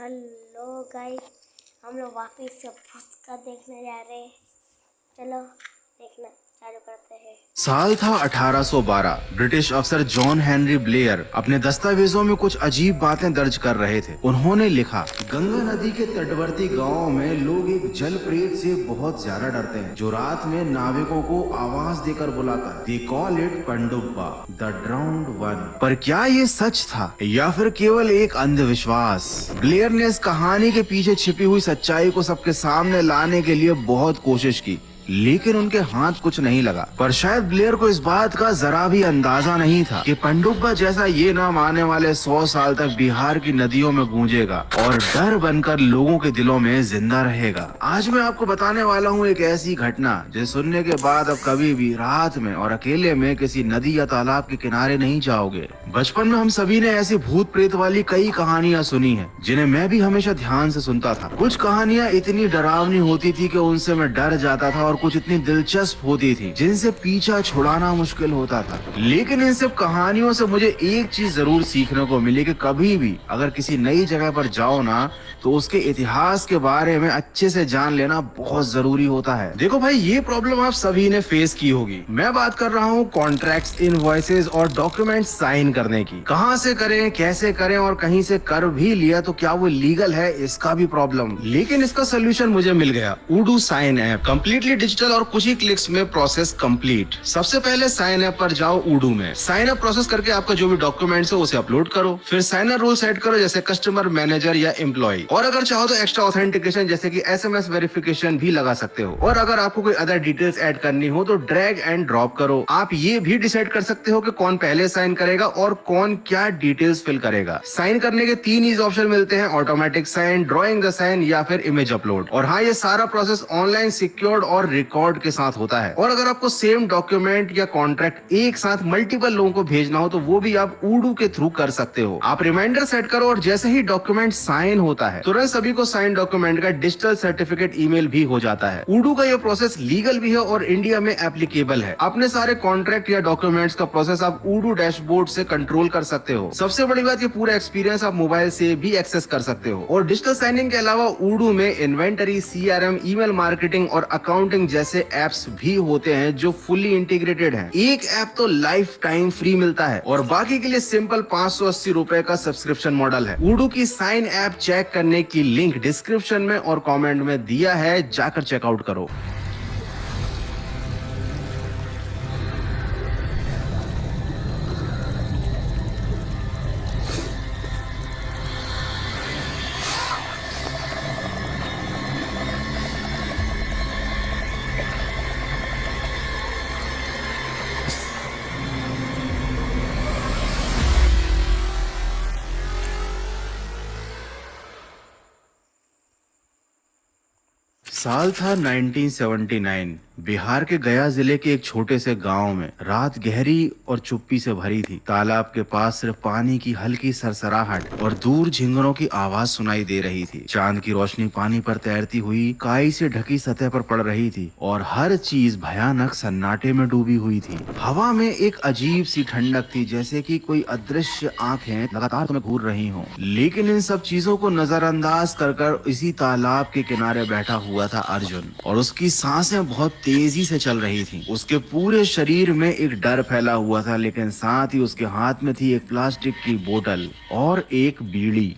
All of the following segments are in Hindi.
हेलो गाइस, हम लोग वापिस से पुष्का देखने जा रहे हैं। चलो देखना चालू करते हैं। साल था 1812। ब्रिटिश अफसर जॉन हेनरी ब्लेयर अपने दस्तावेजों में कुछ अजीब बातें दर्ज कर रहे थे। उन्होंने लिखा, गंगा नदी के तटवर्ती गांवों में लोग एक जल प्रेत से बहुत ज्यादा डरते हैं जो रात में नाविकों को आवाज देकर बुलाता है। They call it Pandubba, the drowned one. पर क्या ये सच था या फिर केवल एक अंधविश्वास? ब्लेयर ने इस कहानी के पीछे छिपी हुई सच्चाई को सबके सामने लाने के लिए बहुत कोशिश की, लेकिन उनके हाथ कुछ नहीं लगा। पर शायद ब्लेयर को इस बात का जरा भी अंदाजा नहीं था कि पंडुब्बा जैसा ये नाम आने वाले 100 साल तक बिहार की नदियों में गूंजेगा और डर बनकर लोगों के दिलों में जिंदा रहेगा। आज मैं आपको बताने वाला हूँ एक ऐसी घटना जिसे सुनने के बाद अब कभी भी रात में और अकेले में किसी नदी या तालाब के किनारे नहीं जाओगे। बचपन में हम सभी ने ऐसी भूत प्रेत वाली कई कहानियां सुनी है, जिन्हें मैं भी हमेशा ध्यान से सुनता था। कुछ कहानियां इतनी डरावनी होती थी कि उनसे मैं डर जाता था और कुछ इतनी दिलचस्प होती थी जिनसे पीछा छुड़ाना मुश्किल होता था। लेकिन इन सब कहानियों से मुझे एक चीज जरूर सीखने को मिली कि कभी भी अगर किसी नई जगह पर जाओ ना, तो उसके इतिहास के बारे में अच्छे से जान लेना बहुत जरूरी होता है। देखो भाई, ये प्रॉब्लम आप सभी ने फेस की होगी। मैं बात कर रहा हूँ कॉन्ट्रैक्ट्स, इनवॉइसेस और डॉक्यूमेंट साइन करने की। कहाँ से करें, कैसे करें, और कहीं से कर भी लिया तो क्या वो लीगल है, इसका भी प्रॉब्लम। लेकिन इसका सोल्यूशन मुझे मिल गया, उडू साइन ऐप। कंप्लीटली डिजिटल और कुछ ही क्लिक्स में प्रोसेस कंप्लीट। सबसे पहले साइन ऐप पर जाओ उडू में। साइन अप प्रोसेस करके आपका जो भी डॉक्यूमेंट्स है उसे अपलोड करो। फिर साइनर रूल सेट करो, जैसे कस्टमर, मैनेजर या एम्प्लॉय। और अगर चाहो तो एक्स्ट्रा ऑथेंटिकेशन जैसे कि SMS वेरिफिकेशन भी लगा सकते हो। और अगर आपको कोई अदर डिटेल्स ऐड करनी हो तो ड्रैग एंड ड्रॉप करो। आप ये भी डिसाइड कर सकते हो कि कौन पहले साइन करेगा और कौन क्या डिटेल्स फिल करेगा। साइन करने के 3 ईजी ऑप्शन मिलते हैं, automatic sign, drawing the sign या फिर इमेज अपलोड। और हाँ, ये सारा प्रोसेस ऑनलाइन, सिक्योर्ड और रिकॉर्ड के साथ होता है। और अगर आपको सेम डॉक्यूमेंट या कॉन्ट्रैक्ट एक साथ मल्टीपल लोगों को भेजना हो तो वो भी आप उडू के थ्रू कर सकते हो। आप रिमाइंडर सेट करो और जैसे ही डॉक्यूमेंट साइन होता है तुरंत सभी को साइन डॉक्यूमेंट का डिजिटल सर्टिफिकेट ईमेल भी हो जाता है। उडू का ये प्रोसेस लीगल भी है और इंडिया में एप्लीकेबल है। अपने सारे कॉन्ट्रैक्ट या डॉक्यूमेंट्स का प्रोसेस आप उडू डैशबोर्ड से कंट्रोल कर सकते हो। सबसे बड़ी बात, ये पूरा एक्सपीरियंस आप मोबाइल से भी एक्सेस कर सकते हो। और डिजिटल साइनिंग के अलावा उडू में इन्वेंटरी, CRM, ईमेल मार्केटिंग और अकाउंटिंग जैसे एप्स भी होते हैं जो फुली इंटीग्रेटेड हैं। एक ऐप तो लाइफ टाइम फ्री मिलता है और बाकी के लिए सिंपल 580 रुपए का सब्सक्रिप्शन मॉडल है। उडू की साइन ऐप चेक करने की लिंक डिस्क्रिप्शन में और कमेंट में दिया है, जाकर चेकआउट करो। साल था 1979। बिहार के गया जिले के एक छोटे से गांव में रात गहरी और चुप्पी से भरी थी। तालाब के पास सिर्फ पानी की हल्की सरसराहट और दूर झिंगुरों की आवाज सुनाई दे रही थी। चांद की रोशनी पानी पर तैरती हुई काई से ढकी सतह पर पड़ रही थी और हर चीज भयानक सन्नाटे में डूबी हुई थी। हवा में एक अजीब सी ठंडक थी, जैसे कि कोई अदृश्य आंखें लगातार तुम्हें घूर रही हों। लेकिन इन सब चीजों को नजरअंदाज कर इसी तालाब के किनारे बैठा हुआ था अर्जुन, और उसकी सांसें बहुत तेजी से चल रही थी। उसके पूरे शरीर में एक डर फैला हुआ था, लेकिन साथ ही उसके हाथ में थी एक प्लास्टिक की बोतल और एक बीड़ी।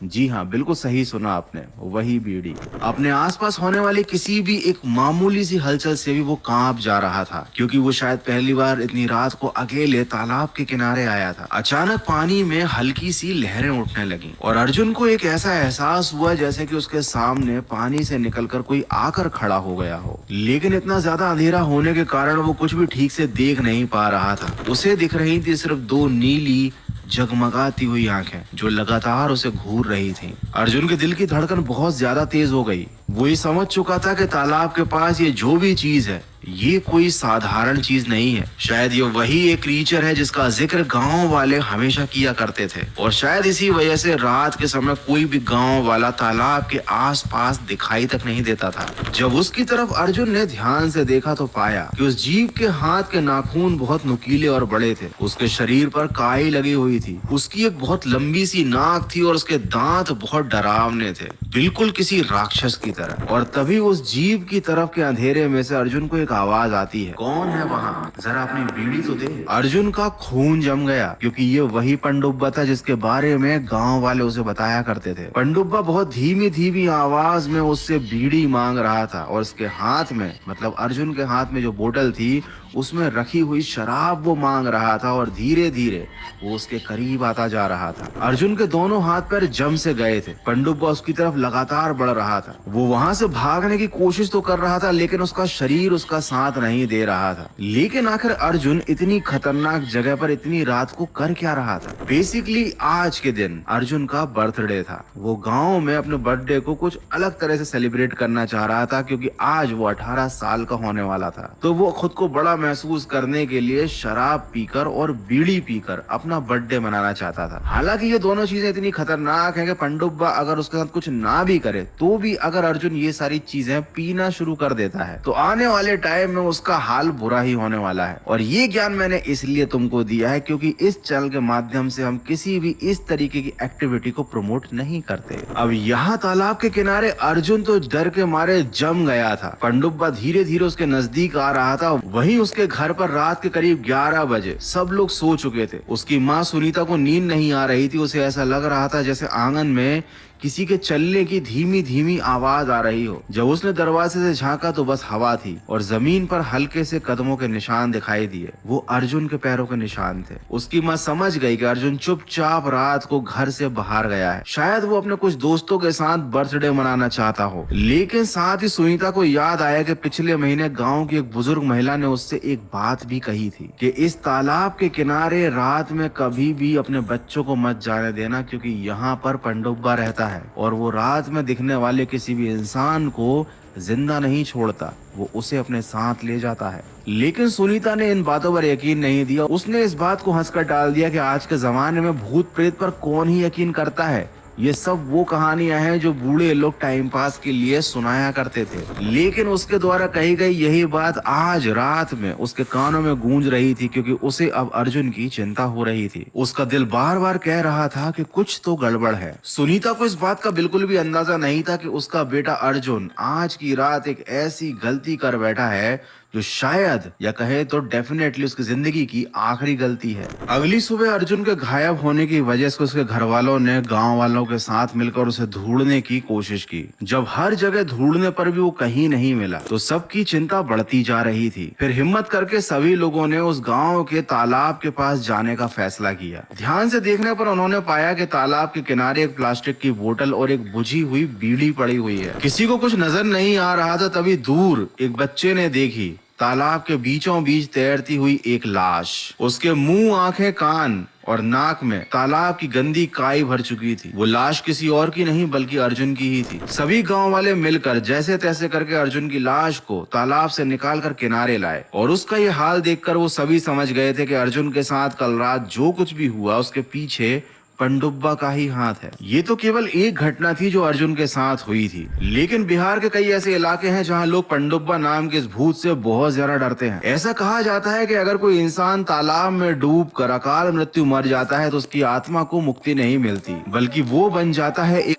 जी हाँ, बिल्कुल सही सुना आपने, वही बीड़ी। अपने आसपास होने वाली किसी भी एक मामूली सी हलचल से भी वो कांप जा रहा था, क्योंकि वो शायद पहली बार इतनी रात को अकेले तालाब के किनारे आया था। अचानक पानी में हल्की सी लहरें उठने लगी और अर्जुन को एक ऐसा एहसास हुआ जैसे कि उसके सामने पानी से निकलकर कोई आकर खड़ा हो गया हो। लेकिन इतना ज्यादा अंधेरा होने के कारण वो कुछ भी ठीक से देख नहीं पा रहा था। उसे दिख रही थी सिर्फ 2 नीली जगमगाती हुई आंखें जो लगातार उसे घूर रही थीं। अर्जुन के दिल की धड़कन बहुत ज्यादा तेज हो गई। वो ये समझ चुका था कि तालाब के पास ये जो भी चीज है ये कोई साधारण चीज नहीं है। शायद ये वही एक क्रीचर है जिसका जिक्र गांव वाले हमेशा किया करते थे, और शायद इसी वजह से रात के समय कोई भी गांव वाला तालाब के आसपास दिखाई तक नहीं देता था। जब उसकी तरफ अर्जुन ने ध्यान से देखा तो पाया कि उस जीव के हाथ के नाखून बहुत नुकीले और बड़े थे। उसके शरीर पर काई लगी हुई थी, उसकी एक बहुत लंबी सी नाक थी और उसके दांत बहुत डरावने थे, बिल्कुल किसी राक्षस की तरह। और तभी उस जीव की तरफ के अंधेरे में से अर्जुन को एक आवाज आती है, कौन है वहाँ, जरा अपनी बीड़ी तो दे। अर्जुन का खून जम गया, क्योंकि ये वही पंडुब्बा था जिसके बारे में गांव वाले उसे बताया करते थे। पंडुब्बा बहुत धीमी धीमी आवाज में उससे बीड़ी मांग रहा था, और उसके हाथ में, मतलब अर्जुन के हाथ में जो बोतल थी उसमें रखी हुई शराब वो मांग रहा था, और धीरे धीरे वो उसके करीब आता जा रहा था। अर्जुन के दोनों हाथ पैर जम से गए थे। पंडुब्बा उसकी तरफ लगातार बढ़ रहा था। वो वहां से भागने की कोशिश तो कर रहा था, लेकिन उसका शरीर उसका साथ नहीं दे रहा था। लेकिन आखिर अर्जुन इतनी खतरनाक जगह पर इतनी रात को कर क्या रहा था? बेसिकली आज के दिन अर्जुन का बर्थडे था। वो गाँव में अपने बर्थडे को कुछ अलग तरह से सेलिब्रेट करना चाह रहा था, क्योंकि आज वो 18 साल का होने वाला था। तो वो खुद को बड़ा महसूस करने के लिए शराब पीकर और बीड़ी पीकर अपना बर्थडे मनाना चाहता था। हालांकि ये दोनों चीजें इतनी खतरनाक हैं कि पंडुब्बा अगर उसके साथ कुछ ना भी करे तो भी अगर अर्जुन ये सारी चीजें पीना शुरू कर देता है तो आने वाले टाइम में उसका हाल बुरा ही होने वाला है। और ये ज्ञान मैंने इसलिए तुमको दिया है क्योंकि इस चैनल के माध्यम से हम किसी भी इस तरीके की एक्टिविटी को प्रमोट नहीं करते। अब यहाँ तालाब के किनारे अर्जुन तो डर के मारे जम गया था। पंडुब्बा धीरे धीरे उसके नजदीक आ रहा था। वहीं उसके घर पर रात के करीब 11 बजे सब लोग सो चुके थे। उसकी माँ सुनीता को नींद नहीं आ रही थी। उसे ऐसा लग रहा था जैसे आंगन में किसी के चलने की धीमी धीमी आवाज आ रही हो। जब उसने दरवाजे से झांका तो बस हवा थी और जमीन पर हल्के से कदमों के निशान दिखाई दिए। वो अर्जुन के पैरों के निशान थे। उसकी माँ समझ गई कि अर्जुन चुपचाप रात को घर से बाहर गया है। शायद वो अपने कुछ दोस्तों के साथ बर्थडे मनाना चाहता हो। लेकिन साथ ही सुनीता को याद आया कि पिछले महीने गाँव की एक बुजुर्ग महिला ने उससे एक बात भी कही थी कि इस तालाब के किनारे रात में कभी भी अपने बच्चों को मत जाने देना, क्योंकि यहाँ पर पंडुब्बा रहता है और वो रात में दिखने वाले किसी भी इंसान को जिंदा नहीं छोड़ता, वो उसे अपने साथ ले जाता है। लेकिन सुनीता ने इन बातों पर यकीन नहीं दिया। उसने इस बात को हंसकर टाल दिया कि आज के जमाने में भूत प्रेत पर कौन ही यकीन करता है। ये सब वो कहानियां हैं जो बूढ़े लोग टाइम पास के लिए सुनाया करते थे। लेकिन उसके द्वारा कही गई यही बात आज रात में उसके कानों में गूंज रही थी, क्योंकि उसे अब अर्जुन की चिंता हो रही थी। उसका दिल बार बार कह रहा था कि कुछ तो गड़बड़ है। सुनीता को इस बात का बिल्कुल भी अंदाजा नहीं था कि उसका बेटा अर्जुन आज की रात एक ऐसी गलती कर बैठा है जो शायद या कहे तो डेफिनेटली उसकी जिंदगी की आखिरी गलती है। अगली सुबह अर्जुन के गायब होने की वजह से उसके घर वालों ने गांव वालों के साथ मिलकर उसे ढूंढने की कोशिश की। जब हर जगह ढूंढने पर भी वो कहीं नहीं मिला तो सबकी चिंता बढ़ती जा रही थी। फिर हिम्मत करके सभी लोगों ने उस गाँव के तालाब के पास जाने का फैसला किया। ध्यान से देखने पर उन्होंने पाया कि तालाब के किनारे एक प्लास्टिक की बोतल और एक बुझी हुई बीड़ी पड़ी हुई है। किसी को कुछ नजर नहीं आ रहा था। तभी दूर एक बच्चे ने देखी तालाब के बीचों बीच तैरती हुई एक लाश। उसके मुंह, आंखें, कान और नाक में तालाब की गंदी काई भर चुकी थी। वो लाश किसी और की नहीं बल्कि अर्जुन की ही थी। सभी गांव वाले मिलकर जैसे तैसे करके अर्जुन की लाश को तालाब से निकालकर किनारे लाए, और उसका ये हाल देखकर वो सभी समझ गए थे कि अर्जुन के साथ कल रात जो कुछ भी हुआ उसके पीछे पंडुब्बा का ही हाथ है। ये तो केवल एक घटना थी जो अर्जुन के साथ हुई थी, लेकिन बिहार के कई ऐसे इलाके हैं जहां लोग पंडुब्बा नाम के इस भूत से बहुत ज्यादा डरते हैं। ऐसा कहा जाता है कि अगर कोई इंसान तालाब में डूब कर अकाल मृत्यु मर जाता है तो उसकी आत्मा को मुक्ति नहीं मिलती, बल्कि वो बन जाता है एक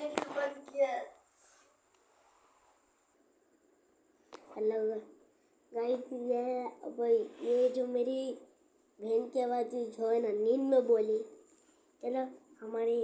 ये जो मेरी बहन की आवाज़ जो है ना नींद में बोली, चलो हमारी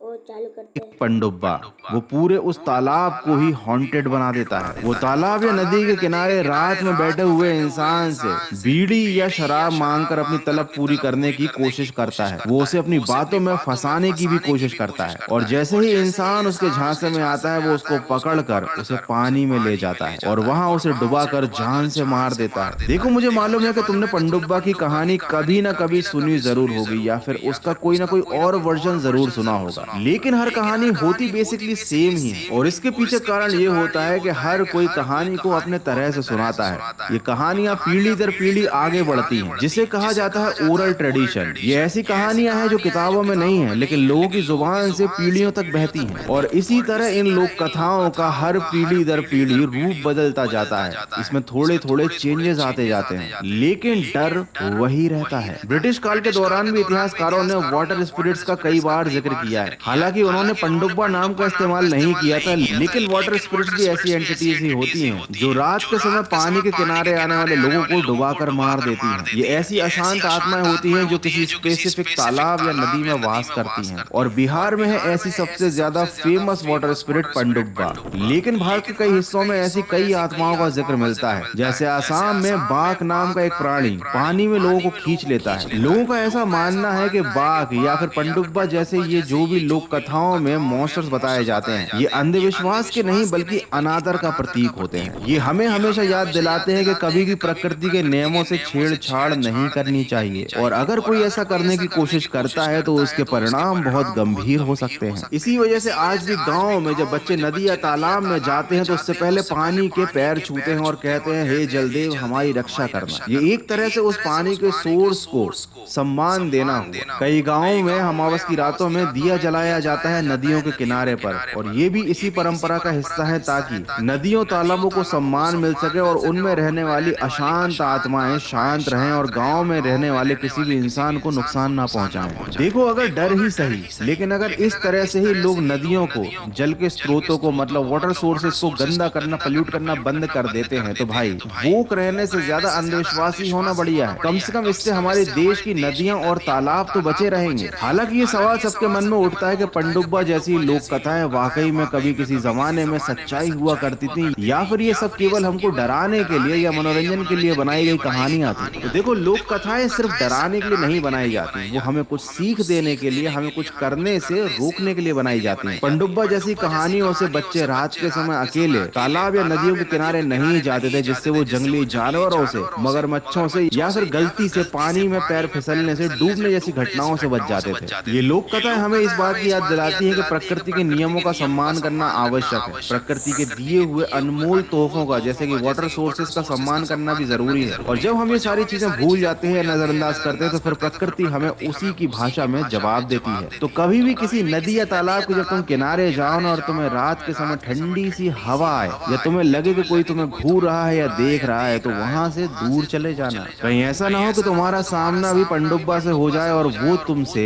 वो चालू करते हैं। पंडुब्बा वो पूरे उस तालाब को ही हॉन्टेड बना देता है। वो तालाब या नदी के किनारे रात में बैठे हुए इंसान से बीड़ी या शराब मांगकर अपनी तलब पूरी करने की कोशिश करता है। वो उसे अपनी बातों में फंसाने की भी कोशिश करता है, और जैसे ही इंसान उसके झांसे में आता है वो उसको पकड़कर उसे पानी में ले जाता है और वहाँ उसे डुबाकर जान से मार देता है। देखो, मुझे मालूम है कि तुमने पंडुब्बा की कहानी कभी ना कभी सुनी जरूर होगी, या फिर उसका कोई ना कोई और वर्जन जरूर सुना होगा। लेकिन हर कहानी होती बेसिकली सेम ही है और इसके पीछे कारण ये होता है कि हर कोई कहानी को अपने तरह से सुनाता है। ये कहानियां पीढ़ी दर पीढ़ी आगे बढ़ती हैं, जिसे कहा जाता है ओरल ट्रेडिशन। ये ऐसी कहानियां हैं जो किताबों में नहीं है लेकिन लोगों की जुबान से पीढ़ियों तक बहती हैं। और इसी तरह इन लोक कथाओं का हर पीढ़ी दर पीढ़ी रूप बदलता जाता है। इसमें थोड़े थोड़े चेंजेस आते जाते हैं लेकिन डर वही रहता है। ब्रिटिश काल के दौरान भी इतिहासकारों ने वाटर स्पिरिट्स का कई बार जिक्र किया है। हालांकि उन्होंने पंडुब्बा नाम का इस्तेमाल नहीं किया था, लेकिन वाटर स्पिरिट्स भी ऐसी एंटिटीज ही होती हैं जो रात के समय पानी के किनारे आने वाले लोगों को डुबाकर मार देती हैं। ये ऐसी अशांत आत्माएं होती हैं जो किसी स्पेसिफिक तालाब या नदी में वास करती हैं। और बिहार में है ऐसी सबसे ज्यादा फेमस वाटर स्पिरिट पंडुब्बा। लेकिन भारत के कई हिस्सों में ऐसी कई आत्माओं का जिक्र मिलता है। जैसे आसाम में बाघ नाम का एक प्राणी पानी में लोगों को खींच लेता है। लोगों का ऐसा मानना है कि बाघ या फिर पंडुब्बा जैसे ये जो भी लोक कथाओं में मॉन्स्टर्स बताए जाते हैं, ये अंधविश्वास के नहीं बल्कि अनादर का प्रतीक होते हैं। ये हमें हमेशा याद दिलाते हैं कि कभी भी प्रकृति के नियमों से छेड़छाड़ नहीं करनी चाहिए और अगर कोई ऐसा करने की कोशिश करता है तो उसके परिणाम बहुत गंभीर हो सकते हैं। इसी वजह से आज भी गाँव में जब बच्चे नदी या तालाब में जाते हैं तो उससे पहले पानी के पैर छूते हैं और कहते हैं, हे जलदेव हमारी रक्षा करना। ये एक तरह से उस पानी के सोर्स को सम्मान देना हुआ। कई गांवों में अमावस की रातों में दिया जलाया जाता है नदियों के किनारे पर और ये भी इसी परंपरा का हिस्सा है ताकि नदियों तालाबों को सम्मान मिल सके और उनमें रहने वाली अशांत आत्माएं शांत रहें और गांव में रहने वाले किसी भी इंसान को नुकसान ना पहुंचाएं। देखो, अगर डर ही सही, लेकिन अगर इस तरह से ही लोग नदियों को, जल के स्रोतों को मतलब वाटर सोर्सेस को गंदा करना, पल्यूट करना बंद कर देते हैं तो भाई वोक रहने से ज्यादा अंधविश्वासी होना बढ़िया है। कम से कम इससे हमारे देश की नदियां और तालाब तो बचे रहेंगे। हालांकि ये सवाल सबके मन में उठता है कि पंडुब्बा जैसी लोक कथाएं वाकई में कभी किसी जमाने में सच्चाई हुआ करती थी या फिर ये सब केवल हमको डराने के लिए या मनोरंजन के लिए बनाई गई कहानियां थी। तो देखो, लोक कथाएं सिर्फ डराने के लिए नहीं बनाई जाती, वो हमें कुछ सीख देने के लिए, हमें कुछ करने से रोकने के लिए बनाई जाती है। पंडुब्बा जैसी कहानियों से बच्चे रात के समय अकेले तालाब या नदियों के किनारे नहीं जाते थे, जिससे वो जंगली जानवरों से, मगरमच्छों से या फिर गलती से पानी में पैर फिसलने से, डूबने जैसी घटनाओं से बच जाते थे। ये लोक कथाएं हमें इस बात की याद दिलाती हैं कि प्रकृति के नियमों का सम्मान करना आवश्यक है। प्रकृति के दिए हुए अनमोल तोहफों का, जैसे कि वाटर सोर्सेस का सम्मान करना भी जरूरी है। और जब हम ये सारी चीजें भूल जाते हैं, नजरअंदाज करते हैं, तो फिर प्रकृति हमें उसी की भाषा में जवाब देती है। तो कभी भी किसी नदी या तालाब के जब तुम किनारे जाओ ना और तुम्हें रात के समय ठंडी सी हवा आए या तुम्हें लगे कि कोई तुम्हें घूर रहा है या देख रहा है, तो वहां से दूर चले जाना। कहीं ऐसा ना हो कि तुम्हारा सामना भी पंडुब्बा से हो जाए और वो तुमसे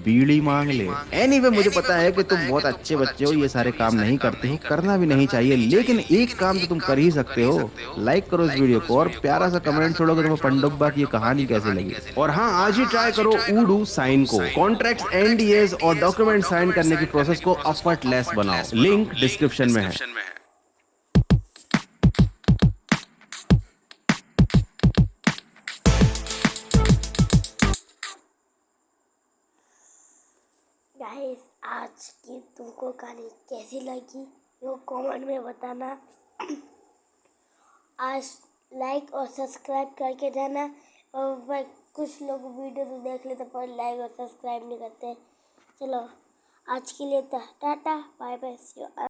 बीड़ी मांग ले। एनीवे, मुझे पता है कि तुम बहुत अच्छे बच्चे हो, ये सारे काम नहीं करते हो, करना भी नहीं चाहिए, लेकिन एक काम तो तुम कर ही सकते हो, लाइक करो इस वीडियो को और प्यारा सा कमेंट छोड़ो कि तुम्हें पंडुब्बा की ये कहानी कैसे लगी। और हाँ, आज ही ट्राई करो ऊडू साइन को। कॉन्ट्रैक्ट, एनडीएस और डॉक्यूमेंट साइन करने की प्रोसेस को एफर्टलेस बनाओ। लिंक डिस्क्रिप्शन में है। गाइस, आज की तुमको कहानी कैसी लगी वो कमेंट में बताना। आज लाइक और सब्सक्राइब करके जाना। और भाई कुछ लोग वीडियो तो देख लेते पर लाइक और सब्सक्राइब नहीं करते। चलो, आज के लिए tata, bye bye, see you.